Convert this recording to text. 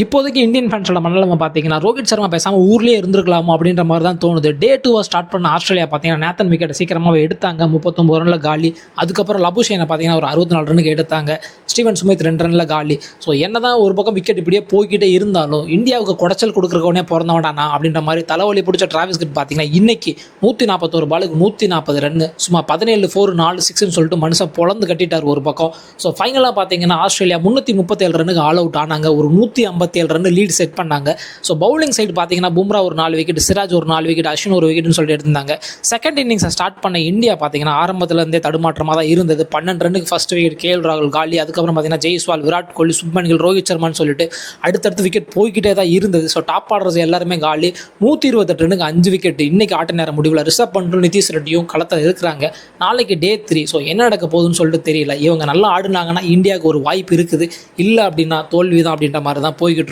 இப்போதைக்கு இந்தியன் ஃபேன்ஸோட மனநிலைமை பார்த்தீங்கன்னா, ரோஹித் சர்மா பேசாம ஊர்லயே இருந்திருக்கலாமோ அப்படின்ற மாரி தான் தோணுது. டே 2 ஸ்டார்ட் பண்ண ஆஸ்திரேலியா பார்த்தீங்கன்னா, நேத்தன் விக்கெட்ட சீக்கிரமாவே எடுத்தாங்க. 39 ரன்ல காலி. அதுக்கப்புறம் லபுஷேன பார்த்தீங்கன்னா, ஒரு 64 ரன்னுக்கு எடுத்தாங்க. ஸ்டீவன் ஸ்மித் 2 ரன்ல காலி. ஸோ என்னதான் ஒரு பக்கம் விக்கெட் இப்படியே போய்க்கிட்டே இருந்தாலும், இந்தியாவுக்கு குடைச்சல் கொடுக்குறவனே பொறந்தவன்டா நான் அப்படின்ற மாரி தலைவலி பிடிச்ச டிராவிஸ் ஹெட் பார்த்தீங்கன்னா, இன்னைக்கு 141 பாலுக்கு 140 ரன்னு, சும்மா 17 4 4 6ன்னு சொல்லிட்டு மனுஷன் பொளந்து கட்டிட்டார் ஒரு பக்கம். ஸோ ஃபைனலா பார்த்தீங்கன்னா, ஆஸ்திரேலியா 337 ரன்னுக்கு ஆல் அவுட் ஆனாங்க. ஒரு 157 ரன் லீட் செட் பண்ணாங்க. ஸோ பவுலிங் சைடு பார்த்தீங்கன்னா, பும்ரா ஒரு 4 விக்கெட், சிராஜ் ஒரு 4 விக்கெட், அஸ்வின் ஒரு விக்கெட்னு சொல்லிட்டு எடுத்திருந்தாங்க. செகண்ட் இன்னிங்ஸை ஸ்டார்ட் பண்ண இந்தியா பார்த்தீங்கன்னா, ஆரம்பத்துல இருந்தே தடுமாற்றமாக தான் இருந்தது. 12 ரன்னுக்கு ஃபர்ஸ்ட் விக்கெட் கேஎல் ராகுல் காலி. அதுக்கப்புறம் பார்த்தீங்கன்னா, ஜெய்ஸ்வால், விராட் கோலி, சுப்மன் கில், ரோஹித் சர்மான்னு சொல்லிட்டு அடுத்தடுத்து விக்கெட் போய்கிட்டே தான் இருந்தது. ஸோ டாப் ஆர்டர்ஸ் எல்லாருமே காலி. 128 ரன்னுக்கு 5 விக்கெட். இன்னைக்கு ஆட்ட நேரம் முடிவில் ரிஷப் பண்ட்டும் நிதிஷ் ரெட்டியும் களத்தில் இருக்கிறாங்க. நாளைக்கு டே 3. ஸோ என்ன நடக்க போகுதுன்னு சொல்லிட்டு தெரியல. இவங்க நல்லா ஆடுனாங்கன்னா இந்தியாவுக்கு ஒரு வாய்ப்பு இருக்குது, இல்லை அப்படின்னா தோல்வி தான் அப்படின்ற மாதிரி தான் போய்